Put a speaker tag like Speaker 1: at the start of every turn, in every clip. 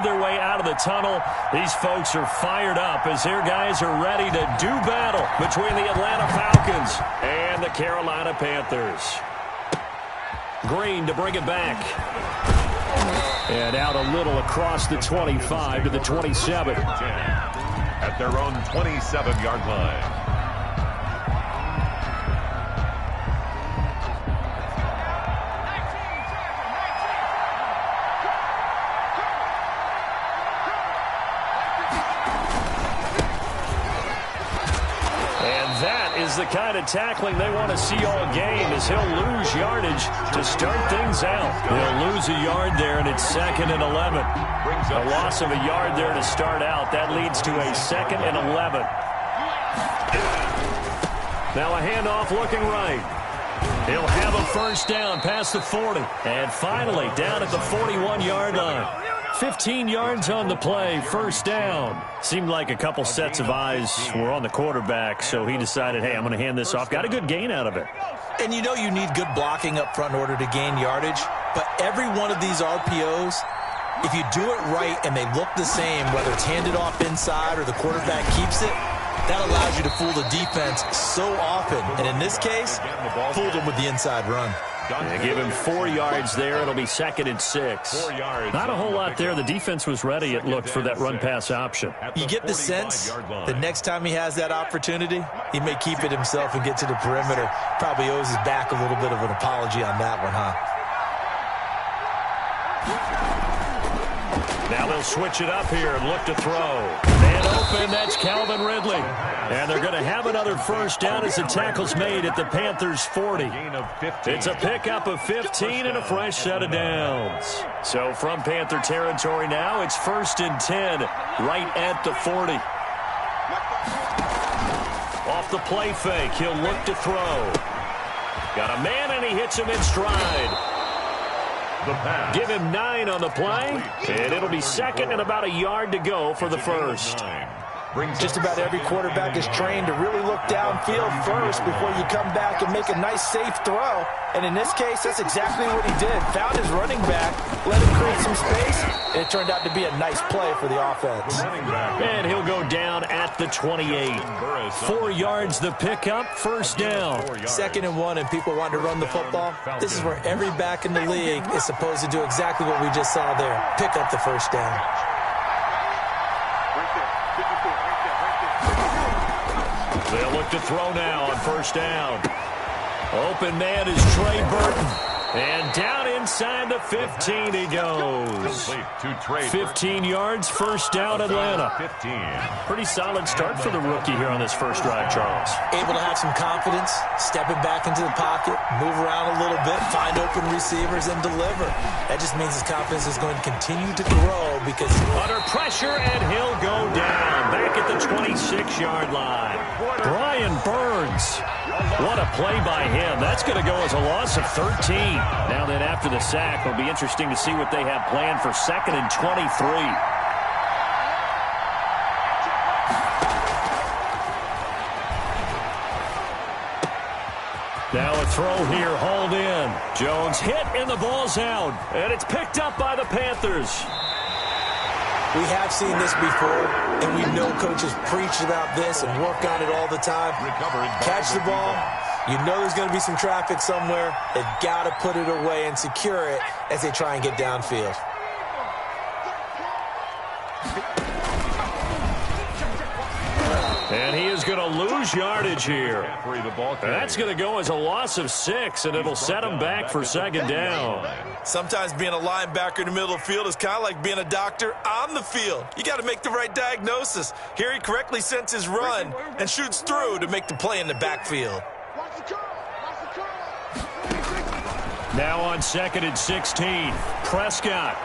Speaker 1: their way out of the tunnel. These folks are fired up as their guys are ready to do battle between the Atlanta Falcons and the Carolina Panthers. Green to bring it back. And out a little across the 25 to the 27.
Speaker 2: At their own 27-yard line.
Speaker 1: Is the kind of tackling they want to see all game, as he'll lose yardage to start things out. He'll lose a yard there, and it's 2nd and 11. A loss of a yard there to start out. That leads to a 2nd and 11. Now a handoff looking right. He'll have a first down past the 40. And finally down at the 41-yard line. 15 yards on the play, first down. Seemed like a couple sets of eyes were on the quarterback, so he decided, hey, I'm going to hand this off. Got a good gain out of it.
Speaker 3: And you know you need good blocking up front in order to gain yardage, but every one of these RPOs, if you do it right and they look the same, whether it's handed off inside or the quarterback keeps it, that allows you to fool the defense so often. And in this case, fooled them with the inside run.
Speaker 1: Yeah, give him 4 yards there. It'll be 2nd and 6. Not a whole lot there. The defense was ready, it looked, for that run-pass option.
Speaker 3: You get the sense that next time he has that opportunity, he may keep it himself and get to the perimeter. Probably owes his back a little bit of an apology on that one, huh?
Speaker 1: Now they'll switch it up here and look to throw. And open, that's Calvin Ridley. And they're going to have another first down as the tackle's made at the Panthers' 40. It's a pickup of 15 and a fresh set of downs. So from Panther territory now, it's 1st and 10, right at the 40. Off the play fake, he'll look to throw. Got a man, and he hits him in stride. Give him 9 on the play, and it'll be 2nd and about a yard to go for the first.
Speaker 3: Just about every quarterback is trained to really look downfield first before you come back and make a nice, safe throw. And in this case, that's exactly what he did. Found his running back, let him create some space, and it turned out to be a nice play for the offense.
Speaker 1: And he'll go down at the 28. 4 yards the pickup, first down.
Speaker 3: 2nd and 1, and people want to run the football. This is where every back in the league is supposed to do exactly what we just saw there. Pick up the first down.
Speaker 1: They'll look to throw now on first down. Open man is Trey Burton. And down inside the 15 he goes. 15 yards, first down Atlanta. Pretty solid start for the rookie here on this first drive, Charles.
Speaker 3: Able to have some confidence, stepping back into the pocket, move around a little bit, find open receivers, and deliver. That just means his confidence is going to continue to grow because...
Speaker 1: Under pressure, and he'll go down. Back at the 26-yard line. Brian Burns. What a play by him. That's going to go as a loss of 13. Now then, after the sack, it'll be interesting to see what they have planned for 2nd and 23. Now a throw here, hauled in. Jones hit, and the ball's out. And it's picked up by the Panthers.
Speaker 3: We have seen this before, and we know coaches preach about this and work on it all the time. Catch the ball. You know there's going to be some traffic somewhere. They've got to put it away and secure it as they try and get downfield.
Speaker 1: And he is going to lose yardage here. That's going to go as a loss of 6, and it'll set him back for 2nd down.
Speaker 3: Sometimes being a linebacker in the middle of the field is kind of like being a doctor on the field. You got to make the right diagnosis. Here he correctly senses run and shoots through to make the play in the backfield.
Speaker 1: Now on 2nd and 16, Prescott.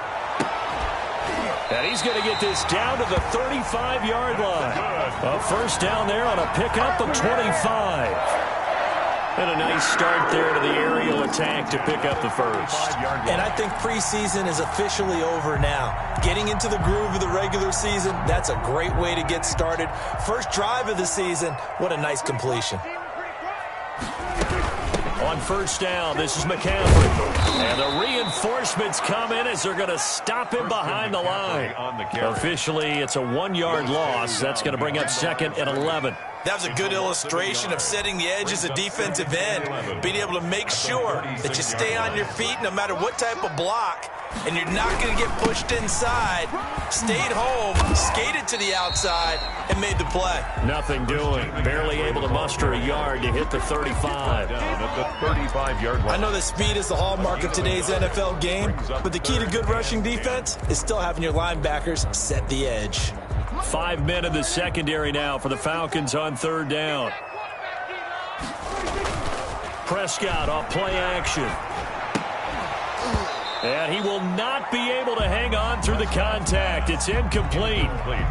Speaker 1: And he's going to get this down to the 35-yard line. A first down there on a pickup of 25. And a nice start there to the aerial attack to pick up the first.
Speaker 3: And I think preseason is officially over now. Getting into the groove of the regular season, that's a great way to get started. First drive of the season, what a nice completion.
Speaker 1: on first down. This is McCaffrey. And the reinforcements come in as they're going to stop him behind the line. Officially, it's a 1-yard loss. That's going to bring up 2nd and 11.
Speaker 3: That was a good illustration of setting the edge as a defensive end, being able to make sure that you stay on your feet no matter what type of block, and you're not going to get pushed inside. Stayed home, skated to the outside, and made the play.
Speaker 1: Nothing doing. Barely able to muster a yard to hit the 35.
Speaker 2: Down at the 35-yard line.
Speaker 3: I know that speed is the hallmark of today's NFL game, but the key to good rushing defense is still having your linebackers set the edge.
Speaker 1: 5 men in the secondary now for the Falcons on third down. Prescott off play action. And he will not be able to hang on through the contact. It's incomplete.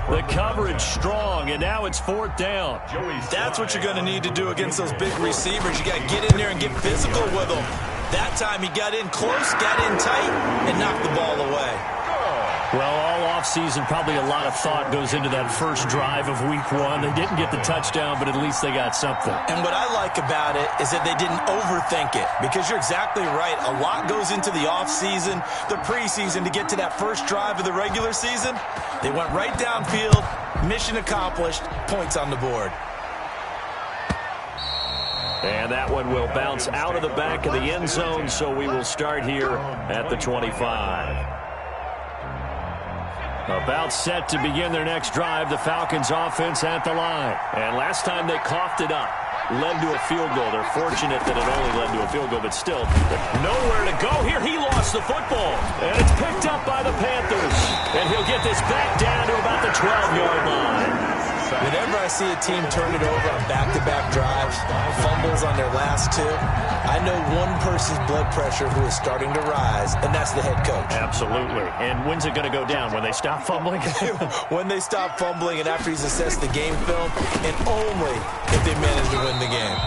Speaker 1: The coverage strong, and now it's 4th down.
Speaker 3: That's what you're going to need to do against those big receivers. You got to get in there and get physical with them. That time he got in close, got in tight, and knocked the ball away.
Speaker 1: Well, all offseason, probably a lot of thought goes into that first drive of week 1. They didn't get the touchdown, but at least they got something.
Speaker 3: And what I like about it is that they didn't overthink it, because you're exactly right. A lot goes into the offseason, the preseason, to get to that first drive of the regular season. They went right downfield, mission accomplished, points on the board.
Speaker 1: And that one will bounce out of the back of the end zone, so we will start here at the 25. About set to begin their next drive, the Falcons offense at the line. And last time they coughed it up, led to a field goal. They're fortunate that it only led to a field goal, but still nowhere to go here. He lost the football, and it's picked up by the Panthers. And he'll get this back down to about the 12-yard line.
Speaker 3: Whenever I see a team turn it over on back-to-back drives, fumbles on their last 2, I know one person's blood pressure who is starting to rise, and that's the head coach.
Speaker 1: Absolutely. And when's it going to go down? When they stop fumbling?
Speaker 3: When they stop fumbling and after he's assessed the game film, and only if they manage to win the game.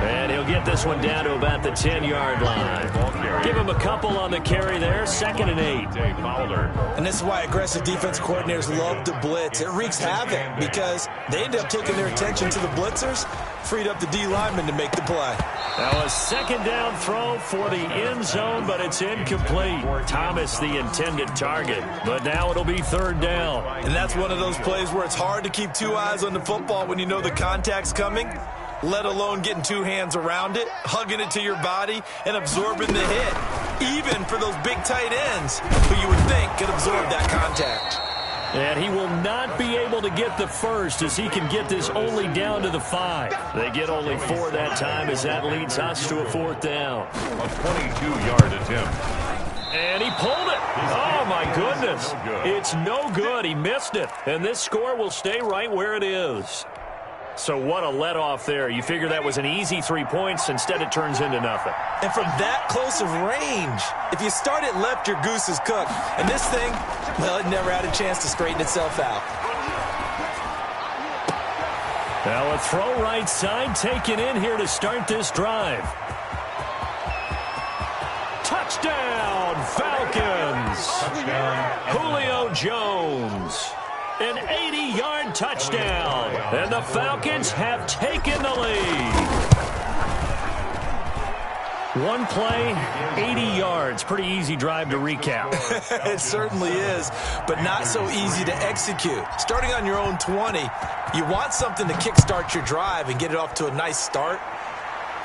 Speaker 1: And he'll get this one down to about the 10-yard line. Give him a couple on the carry there. 2nd and 8.
Speaker 3: And this is why aggressive defense coordinators love to blitz. It wreaks havoc because they end up taking their attention to the blitzers, freed up the D lineman to make the play.
Speaker 1: Now a 2nd down throw for the end zone, but it's incomplete. Thomas the intended target, but now it'll be 3rd down.
Speaker 3: And that's one of those plays where it's hard to keep 2 eyes on the football when you know the contact's coming, let alone getting 2 hands around it, hugging it to your body, and absorbing the hit, even for those big tight ends who you would think could absorb that contact.
Speaker 1: And he will not be able to get the first as he can get this only down to the 5. They get only 4 that time as that leads us to a 4th down.
Speaker 2: A 22-yard attempt.
Speaker 1: And he pulled it. Oh, my goodness. It's no good. He missed it. And this score will stay right where it is. So what a let-off there. You figure that was an easy 3 points. Instead, it turns into nothing.
Speaker 3: And from that close of range, if you start it left, your goose is cooked. And this thing, well, it never had a chance to straighten itself out.
Speaker 1: Now a throw right side taken in here to start this drive. Touchdown, Falcons. Julio Jones. An 80-yard touchdown. And the Falcons have taken the lead. One play, 80 yards. Pretty easy drive to recap.
Speaker 3: It certainly is, but not so easy to execute. Starting on your own 20, you want something to kickstart your drive and get it off to a nice start.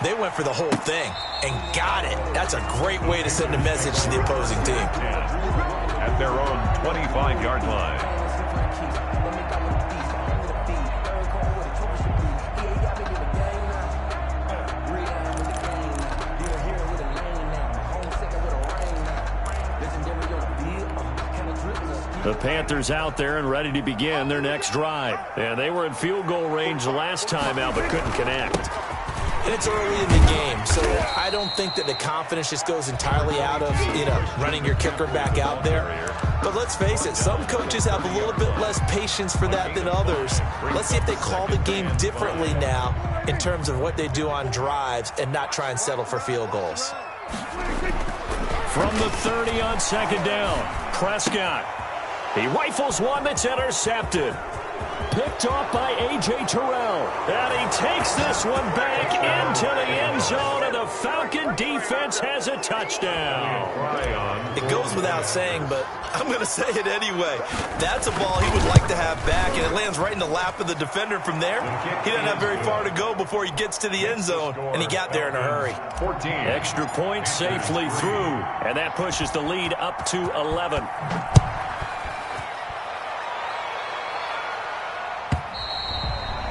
Speaker 3: They went for the whole thing and got it. That's a great way to send a message to the opposing team.
Speaker 2: At their own 25-yard line.
Speaker 1: The Panthers out there and ready to begin their next drive. And they were in field goal range last time out but couldn't connect.
Speaker 3: And it's early in the game, so I don't think that the confidence just goes entirely out of, running your kicker back out there. But let's face it, some coaches have a little bit less patience for that than others. Let's see if they call the game differently now in terms of what they do on drives and not try and settle for field goals.
Speaker 1: From the 30 on 2nd down, Prescott. He rifles one that's intercepted. Picked off by A.J. Terrell. And he takes this one back into the end zone, and the Falcon defense has a touchdown.
Speaker 3: It goes without saying, but I'm going to say it anyway. That's a ball he would like to have back, and it lands right in the lap of the defender from there. He doesn't have very far to go before he gets to the end zone, and he got there in a hurry.
Speaker 1: 14. Extra point safely through, and that pushes the lead up to 11.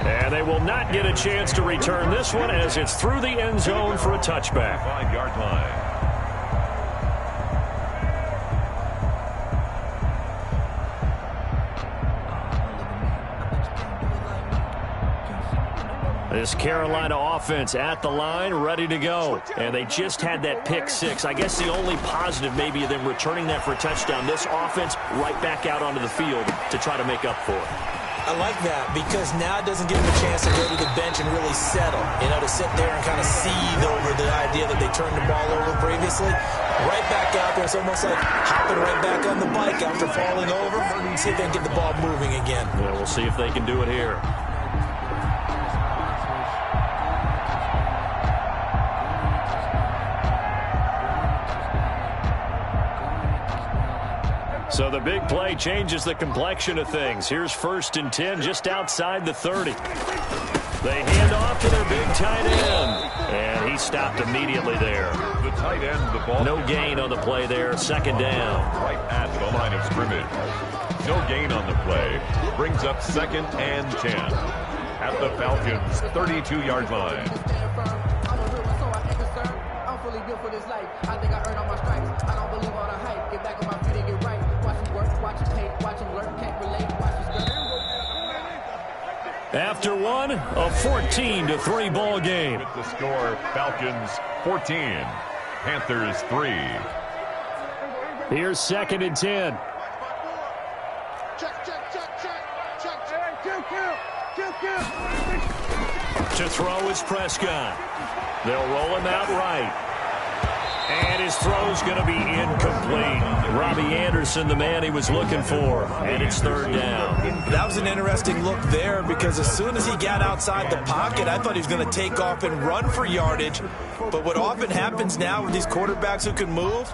Speaker 1: And they will not get a chance to return this one as it's through the end zone for a touchback.
Speaker 2: 5-yard line.
Speaker 1: This Carolina offense at the line, ready to go. And they just had that pick six. I guess the only positive maybe of them returning that for a touchdown. This offense right back out onto the field to try to make up for it.
Speaker 3: I like that because now it doesn't give them a chance to go to the bench and really settle. You know, to sit there and kind of seethe over the idea that they turned the ball over previously. Right back out there. It's almost like hopping right back on the bike after falling over. See if they can get the ball moving again.
Speaker 1: Yeah, we'll see if they can do it here. So the big play changes the complexion of things. Here's 1st and 10 just outside the 30. They hand off to their big tight end. And he stopped immediately there.
Speaker 2: The tight end, the ball.
Speaker 1: No gain on the play there. 2nd down.
Speaker 2: Right at the line of scrimmage. No gain on the play. Brings up 2nd and 10. At the Falcons' 32-yard line.
Speaker 4: I'm fully built for this life. I think I earned all my stripes. I don't believe all the hype. Get back on my feet and get right. Watch him work, watch him hate, watch him learn, can't relate, watch his skirt.
Speaker 1: After one, a 14-3 ball game.
Speaker 2: With the score, Falcons 14, Panthers 3.
Speaker 1: Here's 2nd and 10. To throw is Prescott. They'll roll him out right. And his throw's going to be incomplete. Robbie Anderson, the man he was looking for. And it's 3rd down.
Speaker 3: That was an interesting look there because as soon as he got outside the pocket, I thought he was going to take off and run for yardage. But what often happens now with these quarterbacks who can move,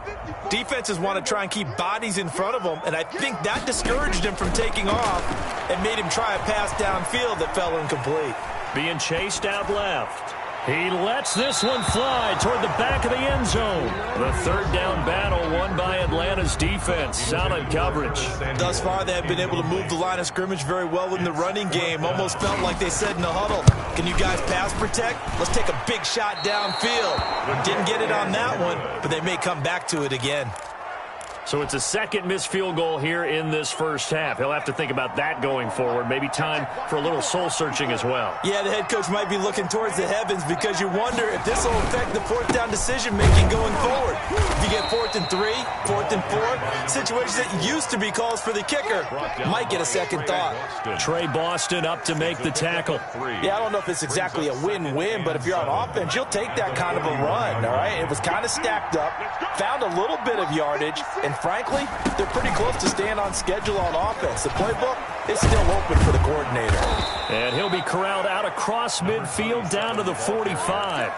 Speaker 3: defenses want to try and keep bodies in front of them. And I think that discouraged him from taking off and made him try a pass downfield that fell incomplete.
Speaker 1: Being chased out left. He lets this one fly toward the back of the end zone. The 3rd down battle won by Atlanta's defense. Solid coverage.
Speaker 3: Thus far, they have been able to move the line of scrimmage very well in the running game. Almost felt like they said in the huddle, can you guys pass protect? Let's take a big shot downfield. Didn't get it on that one, but they may come back to it again.
Speaker 1: So it's a 2nd missed field goal here in this first half. He'll have to think about that going forward. Maybe time for a little soul-searching as well.
Speaker 3: Yeah, the head coach might be looking towards the heavens because you wonder if this will affect the 4th down decision-making going forward. If you get 4th and 3, 4th and 4, situations that used to be calls for the kicker might get a second thought.
Speaker 1: Trey Boston up to make the tackle.
Speaker 3: Yeah, I don't know if it's exactly a win-win, but if you're on offense, you'll take that kind of a run, all right? It was kind of stacked up, found a little bit of yardage, and frankly, they're pretty close to staying on schedule on offense. The playbook is still open for the coordinator.
Speaker 1: And he'll be corralled out across midfield down to the 45.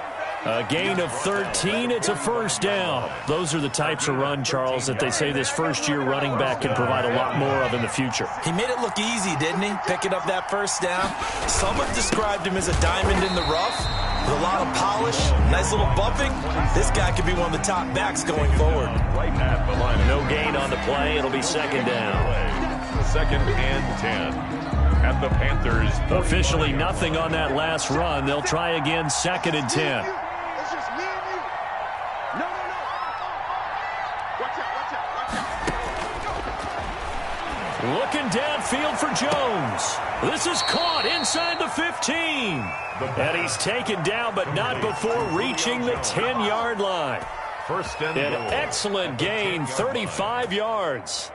Speaker 1: A gain of 13. It's a 1st down. Those are the types of run, Charles, that they say this first-year running back can provide a lot more of in the future.
Speaker 3: He made it look easy, didn't he? Picking up that 1st down. Some have described him as a diamond in the rough. With a lot of polish, nice little bumping. This guy could be one of the top backs going forward.
Speaker 2: Right at the line.
Speaker 1: No gain on the play. It'll be 2nd down.
Speaker 2: 2nd and 10. At the Panthers.
Speaker 1: Officially nothing on that last run. They'll try again 2nd and 10.
Speaker 5: It's just me and you. No. Watch out.
Speaker 1: Looking downfield for Jones. This is caught inside the 15. And he's taken down, but not before reaching the 10-yard line.
Speaker 2: 1st and
Speaker 1: An
Speaker 2: goal.
Speaker 1: excellent gain, 35 yards.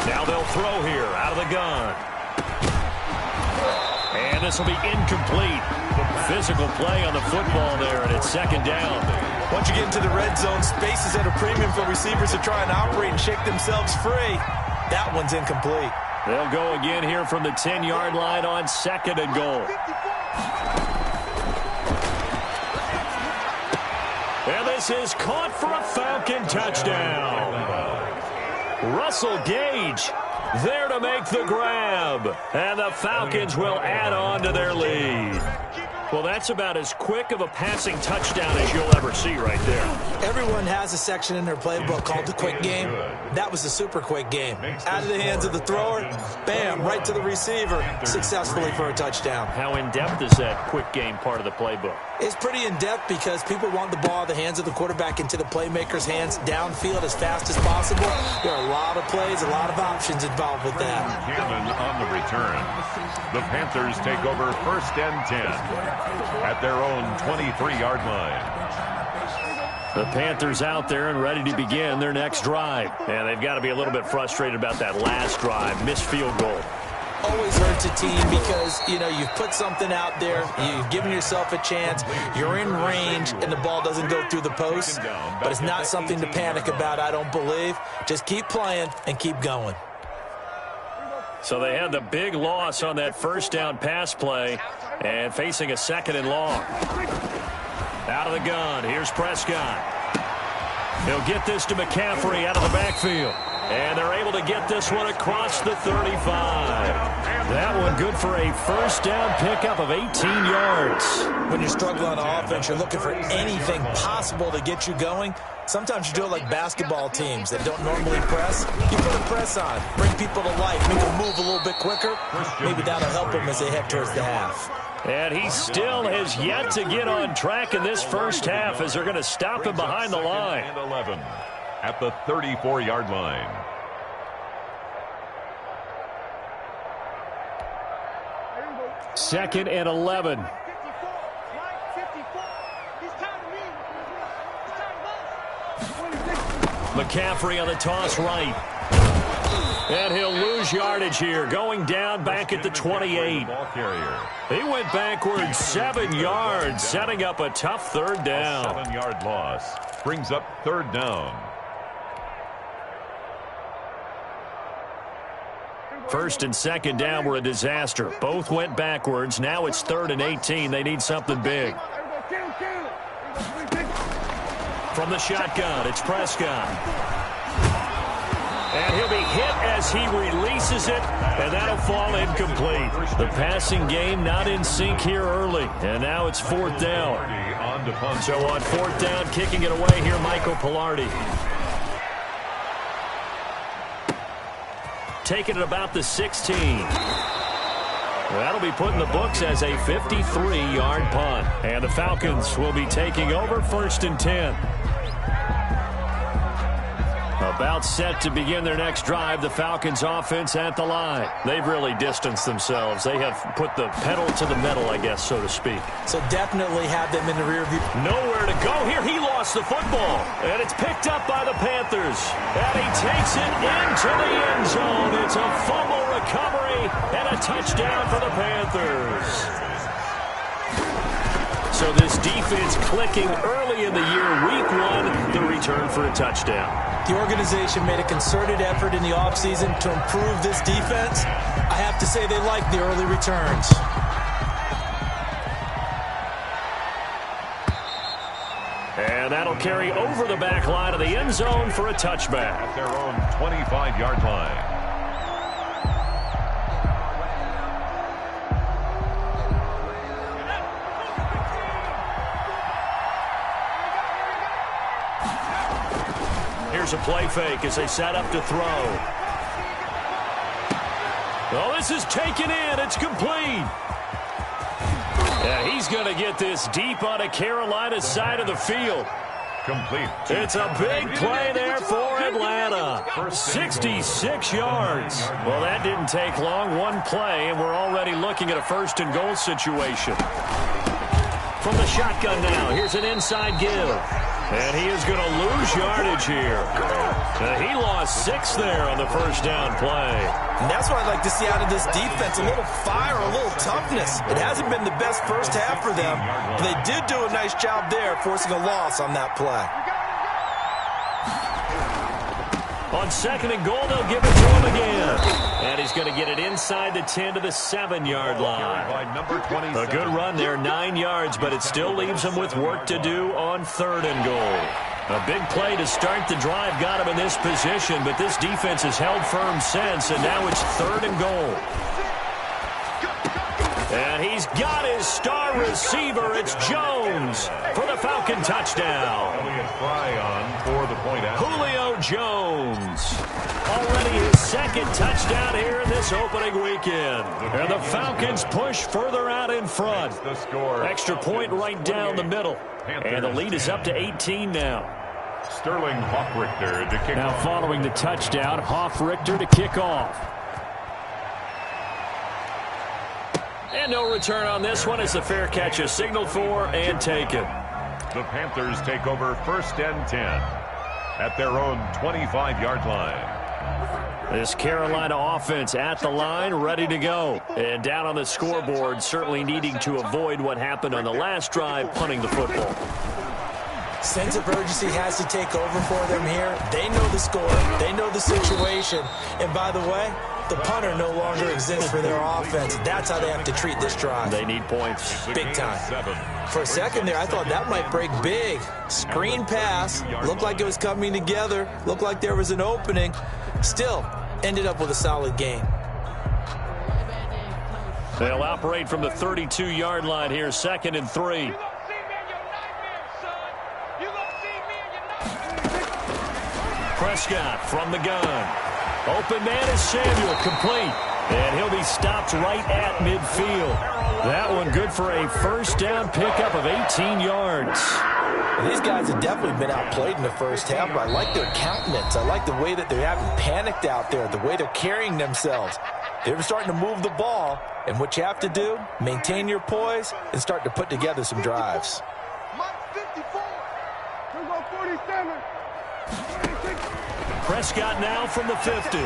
Speaker 1: Now they'll throw here out of the gun. And this will be incomplete. physical play on the football there, and it's second down.
Speaker 3: Once you get into the red zone, space is at a premium for receivers to try and operate and shake themselves free. That one's incomplete.
Speaker 1: They'll go again here from the 10-yard line on second and goal. And this is caught for a Falcon touchdown. Russell Gage there to make the grab. And the Falcons will add on to their lead. Well, that's about as quick of a passing touchdown as you'll ever see right there.
Speaker 3: Everyone has a section in their playbook called the quick game. That was the super quick game. Out of the hands of the thrower, bam, right to the receiver, successfully for a touchdown.
Speaker 1: How in-depth is that quick game part of the playbook?
Speaker 3: It's pretty in-depth because people want the ball in the hands of the quarterback into the playmaker's hands downfield as fast as possible. There are a lot of plays, a lot of options involved with that.
Speaker 2: Cannon on the return. The Panthers take over first and 10 at their own 23-yard line.
Speaker 1: The Panthers out there and ready to begin their next drive. And they've got to be a little bit frustrated about that last drive. Missed field goal.
Speaker 3: Always hurts a team because, you know, you've put something out there, you've given yourself a chance, you're in range, and the ball doesn't go through the post. But it's not something to panic about, I don't believe. Just keep playing and keep going.
Speaker 1: So they had the big loss on that first down pass play and facing a second and long. Out of the gun, here's Prescott. He'll get this to McCaffrey out of the backfield. And they're able to get this one across the 35. That one good for a first down pickup of 18 yards.
Speaker 3: When you're struggling on offense, you're looking for anything possible to get you going. Sometimes you do it like basketball teams that don't normally press. You put a press on, bring people to life, make them move a little bit quicker. Maybe that'll help them as they head towards the half.
Speaker 1: And he still has yet to get on track in this first half as they're going to stop him behind the line.
Speaker 2: And 11 at the 34-yard line.
Speaker 1: Second and 11. McCaffrey on the toss right. And he'll lose yardage here, going down back at the 28. He went backwards 7 yards, setting up a tough third down.
Speaker 2: 7-yard loss brings up third down.
Speaker 1: First and second down were a disaster. Both went backwards. Now it's 3rd and 18. They need something big. From the shotgun, it's Prescott. And he'll be hit as he releases it, and that'll fall incomplete. The passing game not in sync here early, and now it's 4th down. So on 4th down, kicking it away here, Michael Pilardi. Taking it about the 16. That'll be put in the books as a 53-yard punt. And the Falcons will be taking over 1st and 10. About set to begin their next drive, the Falcons offense at the line. They've really distanced themselves. They have put the pedal to the metal, I guess, so to speak.
Speaker 3: So definitely have them in the rear view.
Speaker 1: Nowhere to go here. He lost the football. And it's picked up by the Panthers. And he takes it into the end zone. It's a fumble recovery and a touchdown for the Panthers. So this defense clicking early in the year. Week 1, the return for a touchdown.
Speaker 3: The organization made a concerted effort in the offseason to improve this defense. I have to say they like the early returns.
Speaker 1: And that'll carry over the back line of the end zone for a touchback.
Speaker 2: At their own 25-yard line.
Speaker 1: Here's a play fake as they set up to throw. Oh, this is taken in. It's complete. And he's going to get this deep onto Carolina's side of the field.
Speaker 2: Complete.
Speaker 1: It's a big play there for Atlanta. 66 yards. Well, that didn't take long. One play, and we're already looking at a 1st and goal situation. From the shotgun now, here's an inside give. And he is going to lose yardage here. He lost 6 there on the first down play.
Speaker 3: And that's what I'd like to see out of this defense, a little fire, a little toughness. It hasn't been the best first half for them, but they did do a nice job there forcing a loss on that play.
Speaker 1: On 2nd and goal, they'll give it to him again. And he's going to get it inside the 10 to the 7-yard line. A good run there, 9 yards, but it still leaves him with work to do on 3rd and goal. A big play to start the drive got him in this position, but this defense has held firm since, and now it's 3rd and goal. And he's got his star receiver. It's Jones for the Falcon touchdown. Julio Jones. Already his 2nd touchdown here in this opening weekend. And the Falcons push further out in front. Extra point right down the middle. And the lead is up to 18 now.
Speaker 2: Sterling Hoffrichter to kick
Speaker 1: now
Speaker 2: off.
Speaker 1: Following the touchdown, Hoffrichter to kick off. And no return on this one as the fair catch is signaled for and taken.
Speaker 2: The Panthers take over 1st and 10 at their own 25-yard line.
Speaker 1: This Carolina offense at the line, ready to go. And down on the scoreboard, certainly needing to avoid what happened on the last drive, punting the football.
Speaker 3: Sense of urgency has to take over for them here. They know the score. They know the situation. And by the way, the punter no longer exists for their offense. That's how they have to treat this drive.
Speaker 1: They need points.
Speaker 3: Big time. For a second there, I thought that might break big. Screen pass. Looked like it was coming together. Looked like there was an opening. Still, ended up with a solid game.
Speaker 1: They'll operate from the 32-yard line here, 2nd and 3. Prescott from the gun. Open man is Samuel, complete. And he'll be stopped right at midfield. That one good for a first down pickup of 18 yards.
Speaker 3: And these guys have definitely been outplayed in the first half, but I like their countenance. I like the way that they haven't panicked out there, the way they're carrying themselves. They're starting to move the ball, and what you have to do, maintain your poise and start to put together some drives.
Speaker 5: Mike 54. Here go 47. 46.
Speaker 1: Prescott now from the 50.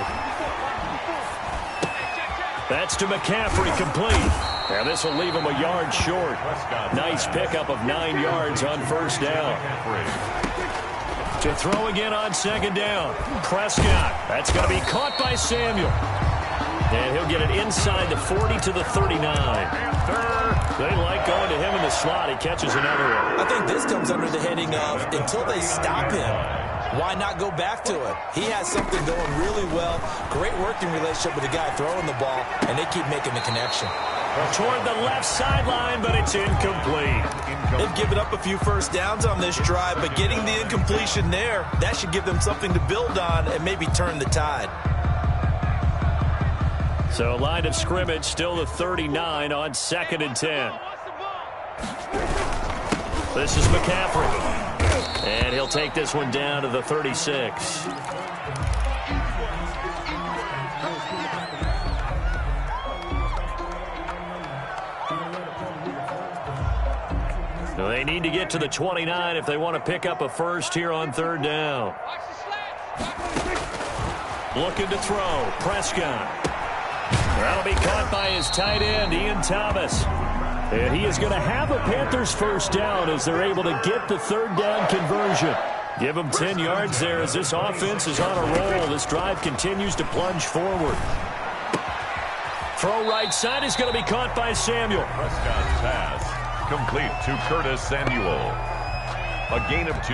Speaker 1: That's to McCaffrey, complete. And this will leave him a yard short. Nice pickup of 9 yards on first down. To throw again on 2nd down. Prescott. That's going to be caught by Samuel. And he'll get it inside the 40 to the 39. They like going to him in the slot. He catches another one.
Speaker 3: I think this comes under the heading of until they stop him, why not go back to it? He has something going really well. Great working relationship with the guy throwing the ball, and they keep making the connection.
Speaker 1: Toward the left sideline, but it's incomplete.
Speaker 3: They've given up a few first downs on this drive, but getting the incompletion there, that should give them something to build on and maybe turn the tide.
Speaker 1: So line of scrimmage still the 39 on 2nd and 10. This is McCaffrey. And he'll take this one down to the 36. They need to get to the 29 if they want to pick up a first here on 3rd down. Looking to throw. Prescott. That'll be caught by his tight end, Ian Thomas. And he is going to have a Panthers first down as they're able to get the 3rd down conversion. Give him 10 yards there as this offense is on a roll. This drive continues to plunge forward. Throw right side is going to be caught by Samuel.
Speaker 2: Prescott's pass complete to Curtis Samuel. A gain of 2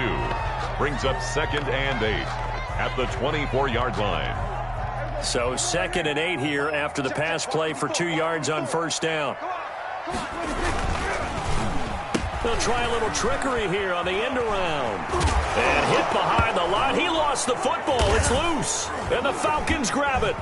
Speaker 2: brings up 2nd and 8 at the 24-yard line.
Speaker 1: So 2nd and 8 here after the pass play for 2 yards on first down. They'll try a little trickery here on the end around. And hit behind the line. He lost the football. It's loose. And the Falcons grab it.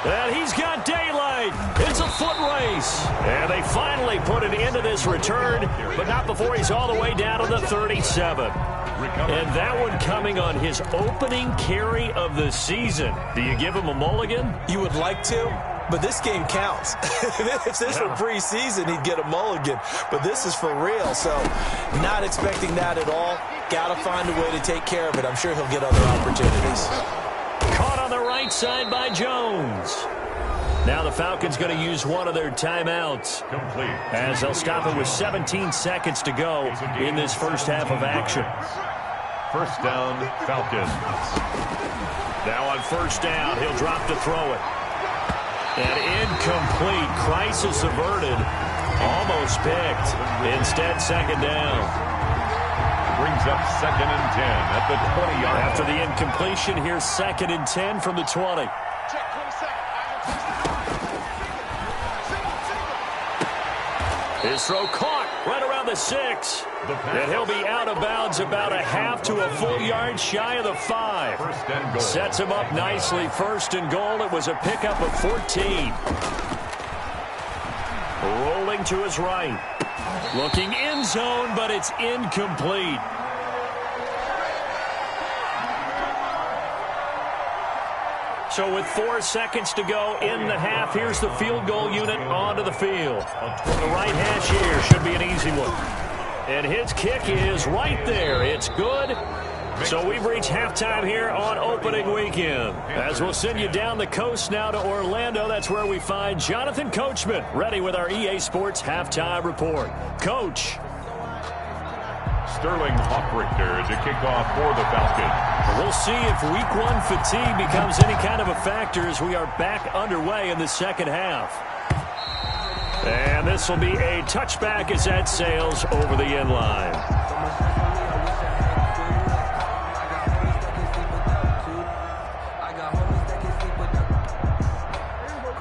Speaker 1: And he's got daylight. It's a foot race. And they finally put an end to this return, but not before he's all the way down to the 37. And that one coming on his opening carry of the season. Do you give him a mulligan?
Speaker 3: You would like to, But this game counts. If this were preseason, he'd get a mulligan. But this is for real, so not expecting that at all. Got to find a way to take care of it. I'm sure he'll get other opportunities.
Speaker 1: Caught on the right side by Jones. Now the Falcons going to use one of their timeouts.
Speaker 2: Complete.
Speaker 1: As they'll stop it with 17 seconds to go in this first half of action.
Speaker 2: First down, Falcons.
Speaker 1: Now on first down, he'll drop to throw it. And incomplete. Crisis averted. Almost picked. Instead, second down.
Speaker 2: Brings up 2nd and 10 at the 20-yard line.
Speaker 1: After the incompletion, here's 2nd and 10 from the 20. His throw caught right around the 6. And he'll be out of bounds about a half to a full yard shy of the 5.
Speaker 2: First and goal.
Speaker 1: Sets him up nicely. First and goal. It was a pickup of 14. Rolling to his right. Looking end zone, but it's incomplete. So with 4 seconds to go in the half, here's the field goal unit onto the field. The right hash here should be an easy one. And his kick is right there. It's good. So we've reached halftime here on opening weekend. As we'll send you down the coast now to Orlando, that's where we find Jonathan Coachman ready with our EA Sports halftime report. Coach.
Speaker 2: Sterling Hockrichter to kick off for the Falcons.
Speaker 1: We'll see if week 1 fatigue becomes any kind of a factor as we are back underway in the second half. And this will be a touchback as that sails over the end line.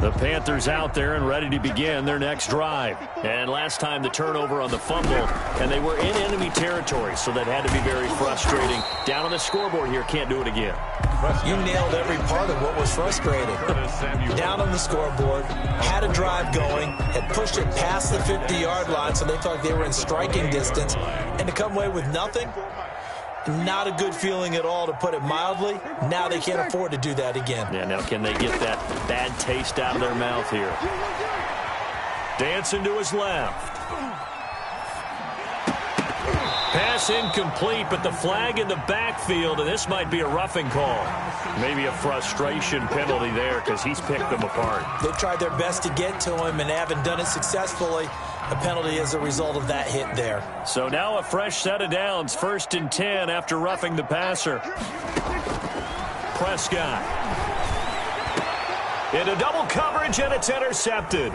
Speaker 1: The Panthers out there and ready to begin their next drive. And last time the turnover on the fumble, and they were in enemy territory, so that had to be very frustrating. Down on the scoreboard here, can't do it again.
Speaker 3: You nailed every part of what was frustrating. Down on the scoreboard, had a drive going, had pushed it past the 50-yard line, so they thought they were in striking distance, and to come away with nothing, not a good feeling at all, to put it mildly. Now they can't afford to do that again.
Speaker 1: Yeah, now can they get that bad taste out of their mouth here? Dancing to his left. Pass incomplete, but the flag in the backfield, and this might be a roughing call. Maybe a frustration penalty there because he's picked them apart.
Speaker 3: They tried their best to get to him and haven't done it successfully. A penalty as a result of that hit there.
Speaker 1: So now a fresh set of downs. 1st and 10 after roughing the passer. Prescott. Into double coverage, and it's intercepted.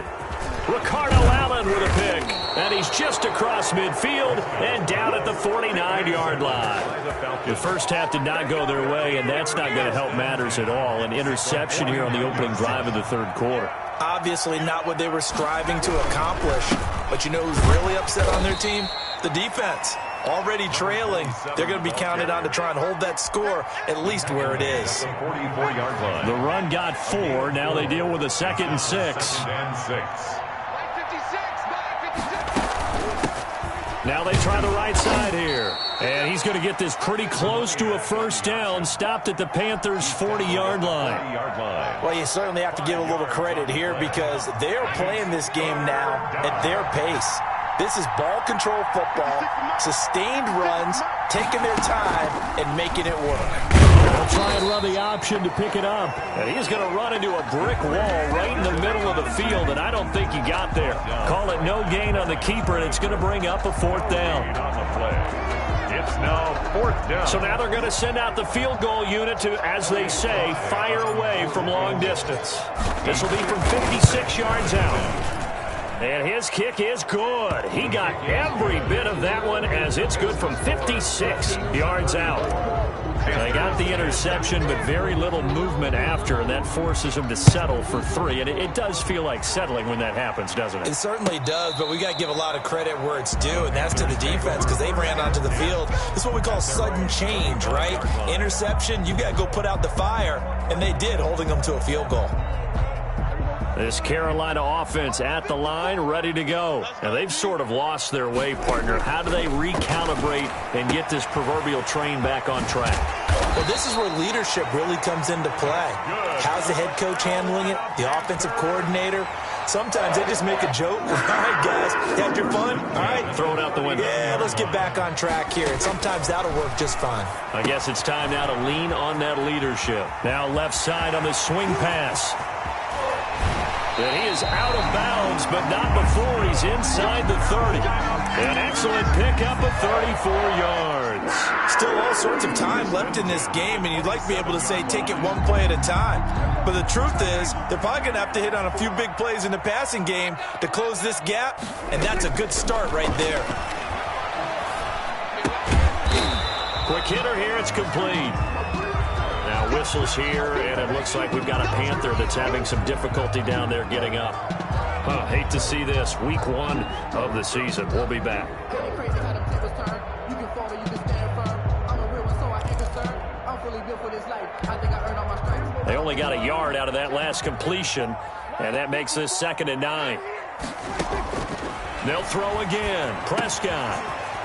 Speaker 1: Ricardo Allen with a pick. And he's just across midfield and down at the 49-yard line. The first half did not go their way, and that's not going to help matters at all. An interception here on the opening drive of the third quarter.
Speaker 3: Obviously not what they were striving to accomplish. But you know who's really upset on their team? The defense. Already trailing. They're going to be counted on to try and hold that score at least where it is.
Speaker 2: 44-yard line.
Speaker 1: The run got 4. Now they deal with a 2nd and 6. Now they try the right side here. And he's going to get this pretty close to a first down. Stopped at the Panthers' 40-yard line.
Speaker 3: Well, you certainly have to give a little credit here because they're playing this game now at their pace. This is ball control football, sustained runs, taking their time, and making it work.
Speaker 1: They'll try and run the option to pick it up. And he's going to run into a brick wall right in the middle of the field, and I don't think he got there. Call it no gain on the keeper, and it's going to bring up a 4th down.
Speaker 2: It's now 4th down.
Speaker 1: So now they're going to send out the field goal unit to, as they say, fire away from long distance. This will be from 56 yards out. And his kick is good. He got every bit of that one as it's good from 56 yards out. They got the interception, but very little movement after, and that forces him to settle for 3. And it does feel like settling when that happens, doesn't it?
Speaker 3: It certainly does, but we got to give a lot of credit where it's due, and that's to the defense because they ran onto the field. This is what we call sudden change, right? Interception, you got to go put out the fire, and they did, holding them to a field goal.
Speaker 1: This Carolina offense at the line, ready to go. Now, they've sort of lost their way, partner. How do they recalibrate and get this proverbial train back on track?
Speaker 3: Well, this is where leadership really comes into play. How's the head coach handling it? The offensive coordinator? Sometimes they just make a joke. All right, guys, you had your fun? All right.
Speaker 1: Throw it out the window.
Speaker 3: Yeah, let's get back on track here. And sometimes that'll work just fine.
Speaker 1: I guess it's time now to lean on that leadership. Now left side on the swing pass. And he is out of bounds, but not before he's inside the 30. An excellent pickup of 34 yards.
Speaker 3: Still all sorts of time left in this game, and you'd like to be able to say take it one play at a time. But the truth is, they're probably going to have to hit on a few big plays in the passing game to close this gap, and that's a good start right there.
Speaker 1: Quick hitter here, it's complete. Now whistles here, and it looks like we've got a Panther that's having some difficulty down there getting up. Hate to see this. Week 1 of the season. We'll be back. They only got a yard out of that last completion, and that makes this 2nd and 9. They'll throw again. Prescott.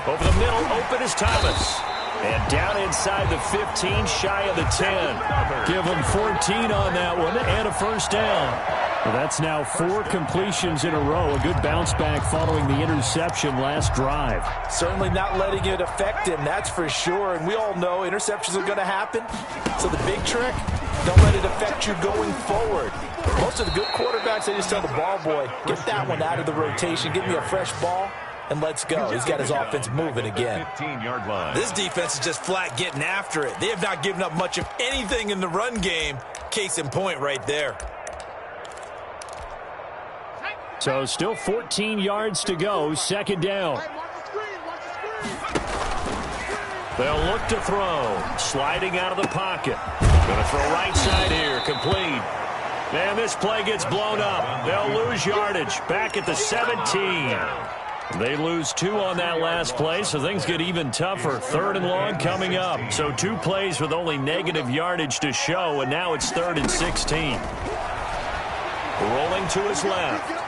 Speaker 1: Over the middle, open is Thomas. And down inside the 15, shy of the 10. Give them 14 on that one and a first down. Well, that's now 4 completions in a row. A good bounce back following the interception last drive.
Speaker 3: Certainly not letting it affect him, that's for sure. And we all know interceptions are going to happen. So the big trick, don't let it affect you going forward. Most of the good quarterbacks, they just tell the ball boy, get that one out of the rotation, give me a fresh ball, and let's go. He's got his offense moving again.
Speaker 2: 15-yard line.
Speaker 3: This defense is just flat getting after it. They have not given up much of anything in the run game. Case in point right there.
Speaker 1: So still 14 yards to go, 2nd down. They'll look to throw. Sliding out of the pocket. Going to throw right side here, complete. And this play gets blown up. They'll lose yardage. Back at the 17. They lose 2 on that last play, so things get even tougher. 3rd and long coming up. So 2 plays with only negative yardage to show, and now it's 3rd and 16. Rolling to his left.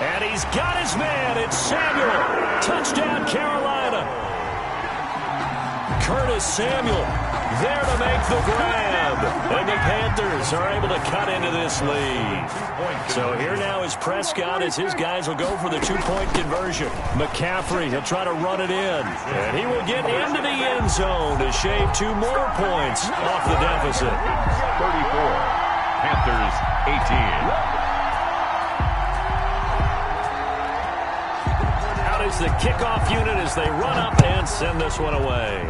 Speaker 1: And he's got his man. It's Samuel. Touchdown, Carolina. Curtis Samuel there to make the grab. And the Panthers are able to cut into this lead. So here now is Prescott as his guys will go for the 2-point conversion. McCaffrey, he'll try to run it in. And he will get into the end zone to shave 2 more points off the deficit.
Speaker 2: 34. Panthers 18.
Speaker 1: Out is the kickoff unit as they run up and send this one away.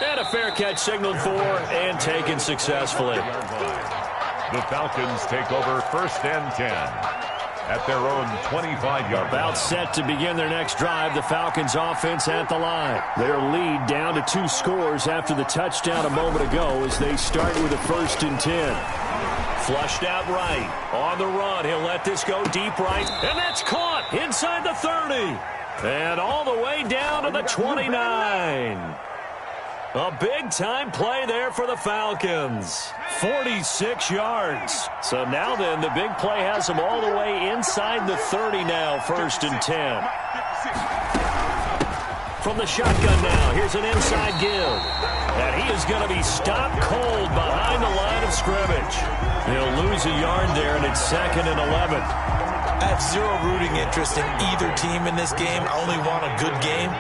Speaker 1: And a fair catch signaled for and taken successfully.
Speaker 2: The Falcons take over 1st and 10 at their own 25-yard
Speaker 1: About
Speaker 2: line.
Speaker 1: set to begin their next drive, the Falcons offense at the line. Their lead down to 2 scores after the touchdown a moment ago as they start with a 1st and 10. Flushed out right. On the run, he'll let this go deep right. And that's caught inside the 30. And all the way down to the 29. A big-time play there for the Falcons. 46 yards. So now then, the big play has them all the way inside the 30 now, 1st and 10. From the shotgun now, here's an inside give. And he is going to be stopped cold behind the line of scrimmage. He'll lose a yard there, and it's 2nd and 11.
Speaker 3: I have 0 rooting interest in either team in this game. I only want a good game.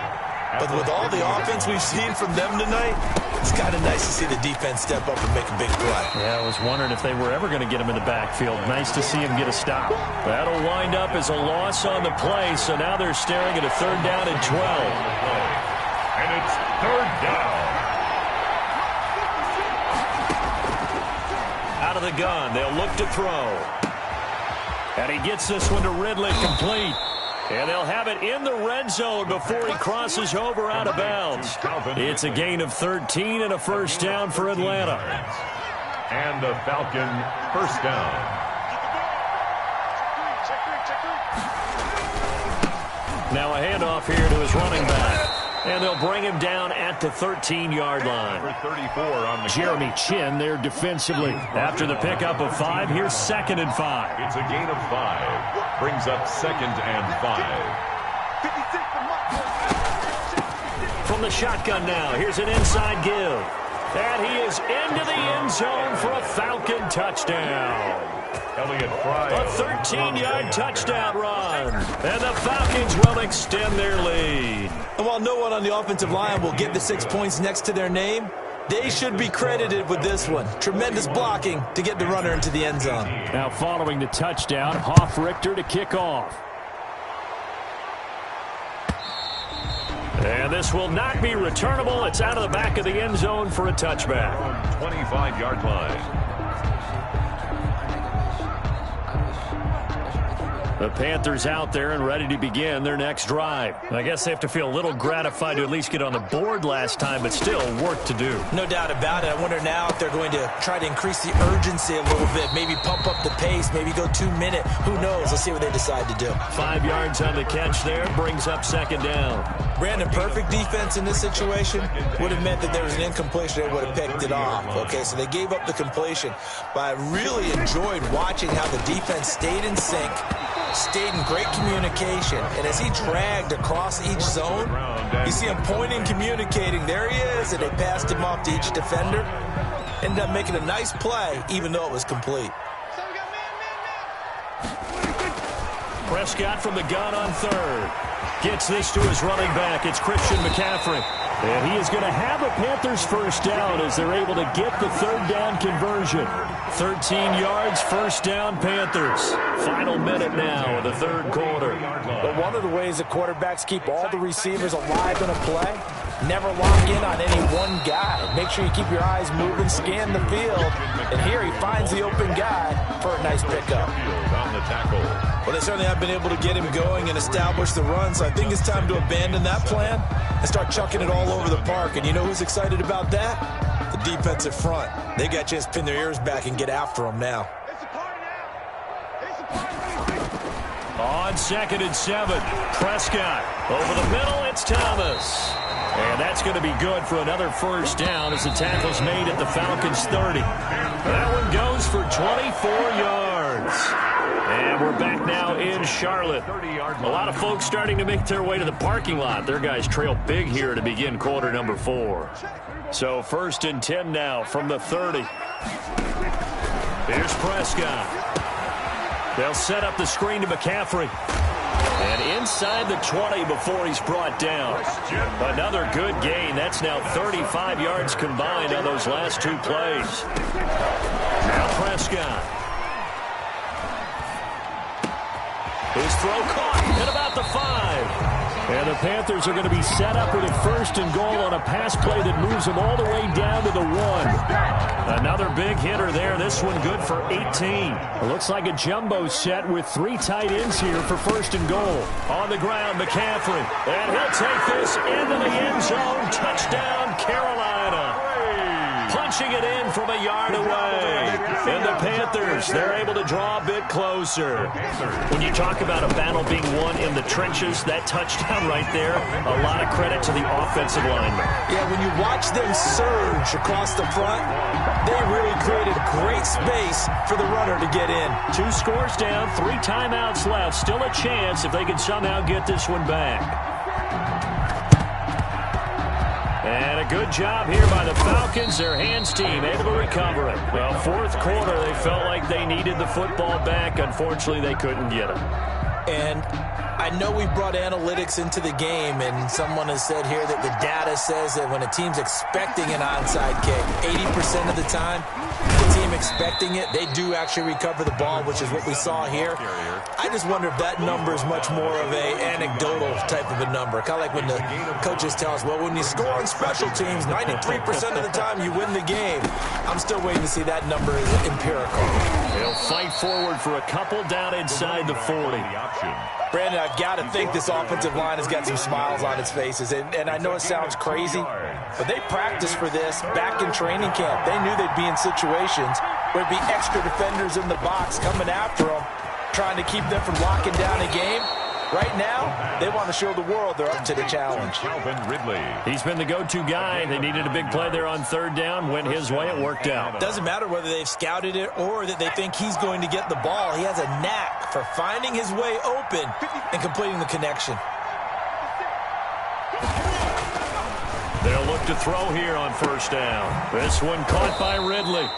Speaker 3: But with all the offense we've seen from them tonight, it's kind of nice to see the defense step up and make a big play.
Speaker 1: Yeah, I was wondering if they were ever going to get him in the backfield. Nice to see him get a stop. That'll wind up as a loss on the play, so now they're staring at a 3rd down and 12.
Speaker 2: And it's 3rd down.
Speaker 1: Out of the gun, they'll look to throw. And he gets this one to Ridley, complete. And they'll have it in the red zone before he crosses over out of bounds. It's a gain of 13 and a 1st down for Atlanta.
Speaker 2: And a Falcon 1st down.
Speaker 1: Now a handoff here to his running back. And they'll bring him down at the 13-yard line.
Speaker 2: For 34 on the
Speaker 1: Jeremy Chin there defensively. After the pickup of 5, here's 2nd and 5.
Speaker 2: It's a gain of 5. Brings up 2nd and 5.
Speaker 5: 56 for Mike.
Speaker 1: From the shotgun now, here's an inside give. And he is into the end zone for a Falcon touchdown.
Speaker 2: Elliott Fry.
Speaker 1: A 13-yard touchdown run. And the Falcons will extend their lead.
Speaker 3: And while no one on the offensive line will get the 6 points next to their name, they should be credited with this one. Tremendous blocking to get the runner into the end zone.
Speaker 1: Now following the touchdown, Hoff-Richter to kick off. And this will not be returnable. It's out of the back of the end zone for a touchback.
Speaker 2: 25-yard line.
Speaker 1: The Panthers out there and ready to begin their next drive. I guess they have to feel a little gratified to at least get on the board last time, but still work to do.
Speaker 3: No doubt about it. I wonder now if they're going to try to increase the urgency a little bit, maybe pump up the pace, maybe go 2-minute. Who knows? Let's see what they decide to do.
Speaker 1: 5 yards on the catch there, brings up 2nd down.
Speaker 3: Brandon, perfect defense in this situation would have meant that there was an incompletion. They would have picked it off. Okay, so they gave up the completion. But I really enjoyed watching how the defense stayed in sync, stayed in great communication, and as he dragged across each zone, you see him pointing, communicating. There he is, and they passed him off to each defender. Ended up making a nice play, even though it was complete.
Speaker 1: Prescott from the gun on 3rd. Gets this to his running back. It's Christian McCaffrey. And he is going to have a Panthers first down as they're able to get the 3rd down conversion. 13 yards, first down, Panthers. Final minute now of the 3rd quarter.
Speaker 3: But one of the ways that quarterbacks keep all the receivers alive in a play, never lock in on any one guy. Make sure you keep your eyes moving, scan the field. And here he finds the open guy for a nice pickup.
Speaker 2: On the tackle.
Speaker 3: Well, they certainly have been able to get him going and establish the run, so I think it's time to abandon that plan and start chucking it all over the park. And you know who's excited about that? The defensive front. They got a chance to pin their ears back and get after him now.
Speaker 1: On 2nd and 7, Prescott. Over the middle, it's Thomas. And that's going to be good for another first down as the tackle's made at the Falcons' 30. That one goes for 24 yards. And we're back now in Charlotte. A lot of folks starting to make their way to the parking lot. Their guys trail big here to begin quarter number 4. So 1st and 10 now from the 30. Here's Prescott. They'll set up the screen to McCaffrey. And inside the 20 before he's brought down. Another good gain. That's now 35 yards combined on those last 2 plays. Now Prescott. His throw caught at about the 5. And the Panthers are going to be set up with a 1st and goal on a pass play that moves them all the way down to the 1. Another big hitter there. This one good for 18. It looks like a jumbo set with 3 tight ends here for 1st and goal. On the ground, McCaffrey. And he'll take this into the end zone. Touchdown, Carolina. Punching it in from a yard away. And the Panthers, they're able to draw a bit closer. When you talk about a battle being won in the trenches, that touchdown right there, a lot of credit to the offensive linemen.
Speaker 3: Yeah, when you watch them surge across the front, they really created great space for the runner to get in.
Speaker 1: 2 scores down, 3 timeouts left. Still a chance if they can somehow get this one back. And a good job here by the Falcons, their hands team, able to recover it. Well, 4th quarter, they felt like they needed the football back. Unfortunately, they couldn't get it.
Speaker 3: And I know we brought analytics into the game, and someone has said here that the data says that when a team's expecting an onside kick, 80% of the time, the team expecting it, they do actually recover the ball, which is what we saw here. I just wonder if that number is much more of a anecdotal type of a number. Kind of like when the coaches tell us, well, when you score on special teams, 93% of the time you win the game. I'm still waiting to see that number is empirical.
Speaker 1: They'll fight forward for a couple down inside the 40.
Speaker 3: Brandon, I've got to think this offensive line has got some smiles on its faces. And I know it sounds crazy, but they practiced for this back in training camp. They knew they'd be in situations where there'd be extra defenders in the box coming after them, trying to keep them from locking down a game. Right now, they want to show the world they're up to the challenge.
Speaker 2: Calvin Ridley.
Speaker 1: He's been the go-to guy. They needed a big play there on third down. Went his way. It worked out.
Speaker 3: Doesn't matter whether they've scouted it or that they think he's going to get the ball. He has a knack for finding his way open and completing the connection.
Speaker 1: They'll look to throw here on first down. This one caught by Ridley.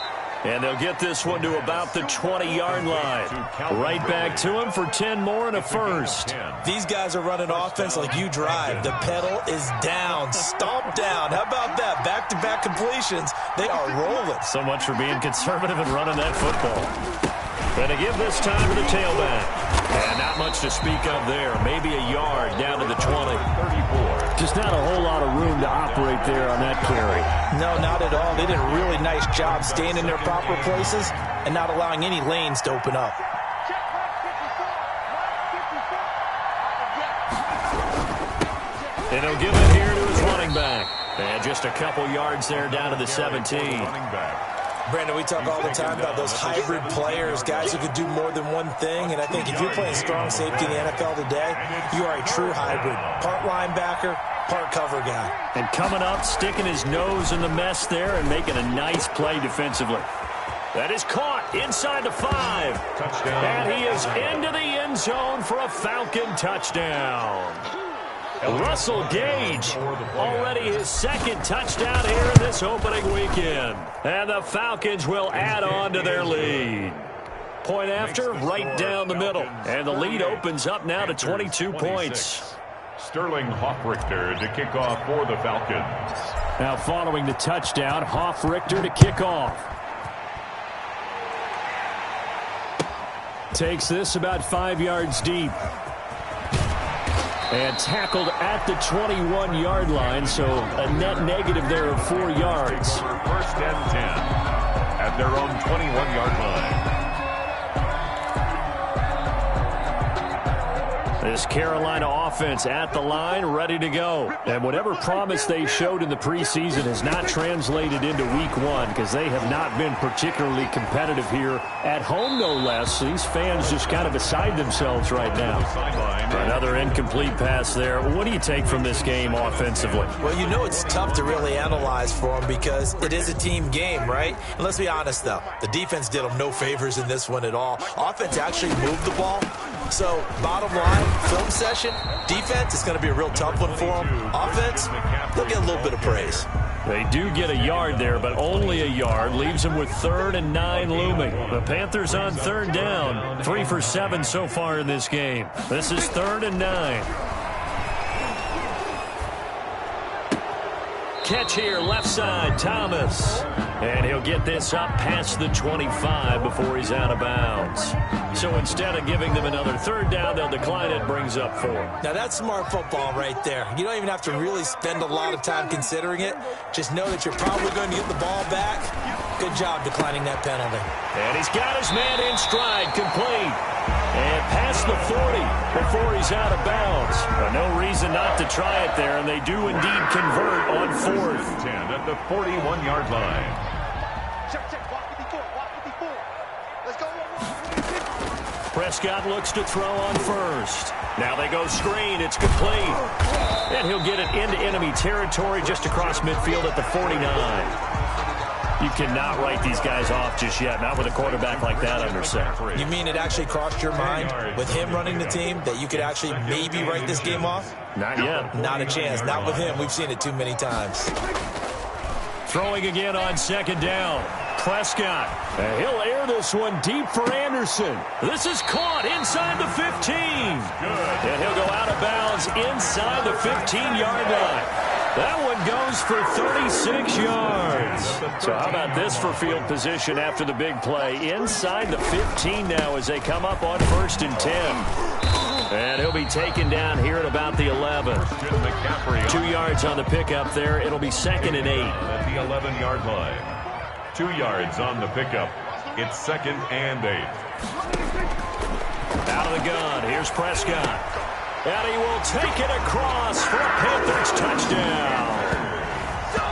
Speaker 1: And they'll get this one to about the 20-yard line. Right back to him for 10 more and a first.
Speaker 3: These guys are running offense like you drive. The pedal is down, stomped down. How about that? Back-to-back completions. They are rolling.
Speaker 1: So much for being conservative and running that football. Going to give this time to the tailback. And not much to speak of there. Maybe a yard down to the 20. 34. Just not a whole lot of room to operate there on that carry.
Speaker 3: No, not at all. They did a really nice job staying in their proper places and not allowing any lanes to open up.
Speaker 1: And he'll give it here to his running back. And just a couple yards there down to the 17.
Speaker 3: Brandon, we talk all the time about those hybrid players, guys who could do more than one thing. And I think if you're playing strong safety in the NFL today, you are a true hybrid. Part linebacker, part cover guy.
Speaker 1: And coming up, sticking his nose in the mess there and making a nice play defensively. That is caught inside the 5.
Speaker 2: Touchdown.
Speaker 1: And he is into the end zone for a Falcon touchdown. Russell Gage, already his second touchdown here in this opening weekend. And the Falcons will add on to their lead. Point after, right down the middle. And the lead opens up now to 22 points.
Speaker 2: Sterling Hoffrichter to kick off for the Falcons.
Speaker 1: Now following the touchdown, Hoffrichter to kick off. Takes this about 5 yards deep. And tackled at the 21-yard line, so a net negative there of 4 yards.
Speaker 2: First and 10 at their own 21-yard line.
Speaker 1: This Carolina offense at the line, ready to go. And whatever promise they showed in the preseason has not translated into week 1 because they have not been particularly competitive here at home, no less. These fans just kind of beside themselves right now. Another incomplete pass there. What do you take from this game offensively?
Speaker 3: Well, you know it's tough to really analyze for them because it is a team game, right? And let's be honest, though. The defense did them no favors in this one at all. Offense actually moved the ball. So, bottom line, film session, defense is going to be a real tough one for them. Offense, they'll get a little bit of praise.
Speaker 1: They do get a yard there, but only a yard. Leaves them with 3rd and 9 looming. The Panthers on third down. 3 for 7 so far in this game. This is 3rd and 9. Catch here, left side, Thomas. And he'll get this up past the 25 before he's out of bounds. So instead of giving them another third down, they'll decline it, brings up 4.
Speaker 3: Now that's smart football right there. You don't even have to really spend a lot of time considering it. Just know that you're probably going to get the ball back. Good job declining that penalty.
Speaker 1: And he's got his man in stride, complete. And past the 40 before he's out of bounds. But no reason not to try it there, and they do indeed convert on 4th.
Speaker 2: 10 at the 41-yard line.
Speaker 5: Check. Walk 54. Let's go.
Speaker 1: Prescott looks to throw on first. Now they go screen. It's complete. And he'll get it into enemy territory just across midfield at the 49. You cannot write these guys off just yet, not with a quarterback like that under center.
Speaker 3: You mean it actually crossed your mind with him running the team that you could actually maybe write this game off?
Speaker 1: Not yet.
Speaker 3: Not a chance. Not with him. We've seen it too many times.
Speaker 1: Throwing again on second down. Prescott. And he'll air this one deep for Anderson. This is caught inside the 15.
Speaker 2: Good.
Speaker 1: And he'll go out of bounds inside the 15-yard line. That one goes for 36 yards. So how about this for field position after the big play? Inside the 15 now as they come up on 1st and 10. And he'll be taken down here at about the 11. 2 yards on the pickup there. It'll be 2nd and 8.
Speaker 2: At the 11-yard line. 2 yards on the pickup. It's 2nd and 8.
Speaker 1: Out of the gun. Here's Prescott. And he will take it across for a Panthers touchdown.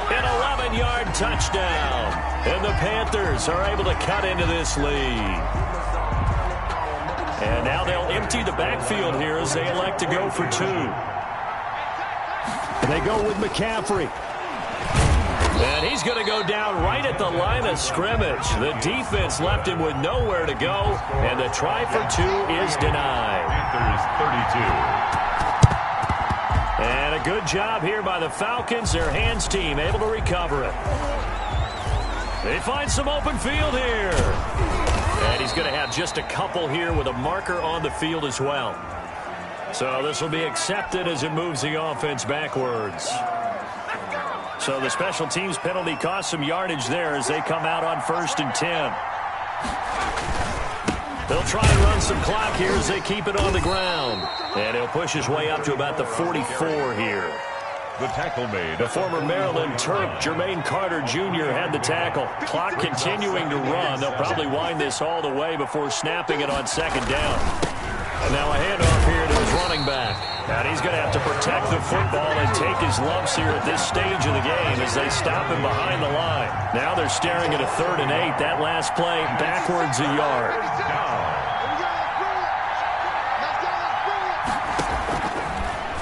Speaker 1: An 11-yard touchdown. And the Panthers are able to cut into this lead. And now they'll empty the backfield here as they elect to go for 2. And they go with McCaffrey. And he's going to go down right at the line of scrimmage. The defense left him with nowhere to go, and the try for 2 is denied.
Speaker 2: Panthers 32.
Speaker 1: And a good job here by the Falcons. Their hands team able to recover it. They find some open field here. And he's going to have just a couple here with a marker on the field as well. So this will be accepted as it moves the offense backwards. So the special teams penalty cost some yardage there as they come out on 1st and 10. They'll try and run some clock here as they keep it on the ground. And he'll push his way up to about the 44 here.
Speaker 2: The tackle made.
Speaker 1: The former Maryland Terp, Jermaine Carter Jr. had the tackle. Clock continuing to run. They'll probably wind this all the way before snapping it on 2nd down. And now a handoff here to his running back. And he's going to have to protect the football and take his lumps here at this stage of the game as they stop him behind the line. Now they're staring at a 3rd and 8. That last play backwards a yard.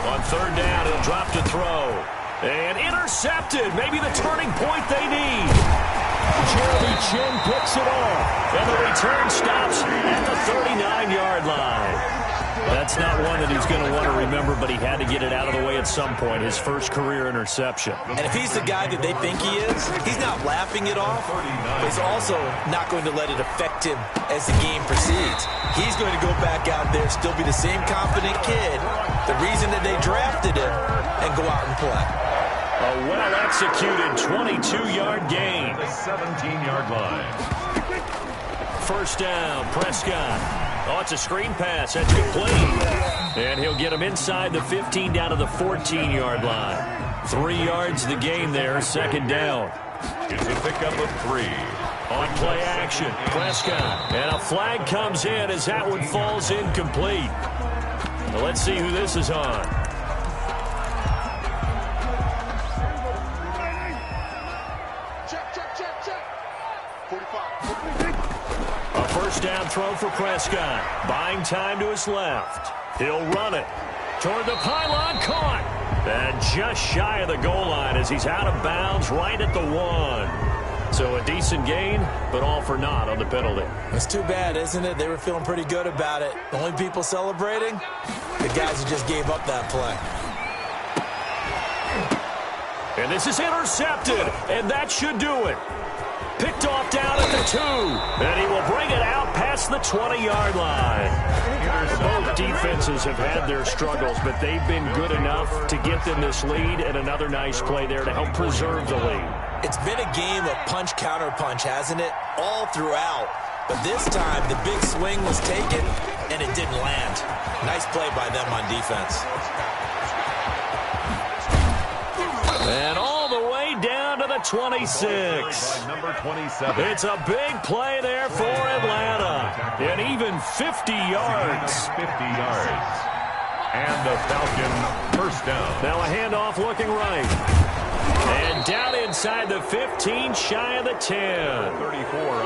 Speaker 1: On 3rd down, he'll drop to throw. And intercepted. Maybe the turning point they need. Jeremy Chin picks it off. And the return stops at the 39-yard line. That's not one that he's going to want to remember, but he had to get it out of the way at some point. His first career interception.
Speaker 3: And if he's the guy that they think he is, he's not laughing it off. He's also not going to let it affect him as the game proceeds. He's going to go back out there, still be the same confident kid, the reason that they drafted him, and go out and play.
Speaker 1: A well-executed 22-yard gain.
Speaker 2: The 17-yard line.
Speaker 1: 1st down, Prescott. Oh, it's a screen pass. That's complete. And he'll get him inside the 15 down to the 14-yard line. 3 yards the gain there, 2nd down.
Speaker 2: It's a pickup of 3.
Speaker 1: On play action, Prescott. And a flag comes in as that one falls incomplete. Well, let's see who this is on.
Speaker 5: Check. 45.
Speaker 1: A 1st down throw for Prescott. Buying time to his left. He'll run it. Toward the pylon, caught. And just shy of the goal line as he's out of bounds right at the 1. So a decent gain, but all for naught on the penalty.
Speaker 3: It's too bad, isn't it? They were feeling pretty good about it. The only people celebrating, the guys who just gave up that play.
Speaker 1: And this is intercepted, and that should do it. Picked off down at the 2, and he will bring it out past the 20-yard line. Both defenses have had their struggles, but they've been good enough to get them this lead, and another nice play there to help preserve the lead.
Speaker 3: It's been a game of punch-counter-punch, hasn't it? All throughout. But this time, the big swing was taken, and it didn't land. Nice play by them on defense.
Speaker 1: And all the way down to the 26.
Speaker 2: Number 27.
Speaker 1: It's a big play there for Atlanta. And even 50 yards.
Speaker 2: 50 yards. And the Falcons 1st down.
Speaker 1: Now a handoff looking right. And down inside the 15, shy of the 10.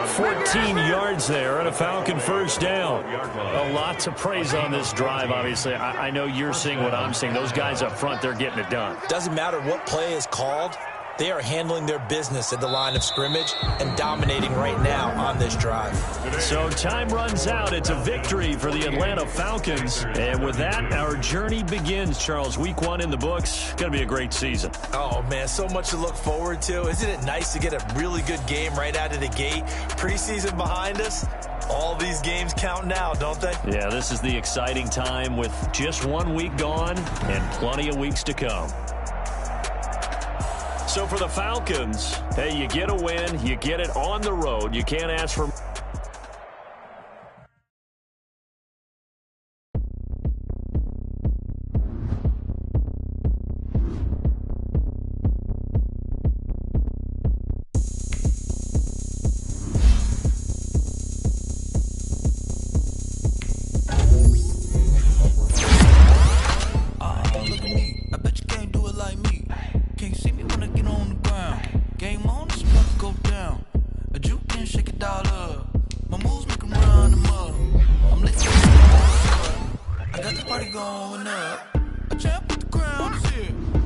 Speaker 1: 14 yards there and a Falcon 1st down. A lot to praise on this drive, obviously. I know you're seeing what I'm seeing. Those guys up front, they're getting it done.
Speaker 3: Doesn't matter what play is called. They are handling their business at the line of scrimmage and dominating right now on this drive.
Speaker 1: So time runs out. It's a victory for the Atlanta Falcons. And with that, our journey begins, Charles. Week 1 in the books. Going to be a great season.
Speaker 3: Oh, man, so much to look forward to. Isn't it nice to get a really good game right out of the gate? Preseason behind us. All these games count now, don't they?
Speaker 1: Yeah, this is the exciting time with just 1 week gone and plenty of weeks to come. So for the Falcons, hey, you get a win, you get it on the road. You can't ask for...
Speaker 6: Look at me, I bet you can't do it like me. Can't see me when I get on the ground. Game on, it's about to go down. A juke can shake it all up. going up. A champ with the crown is here.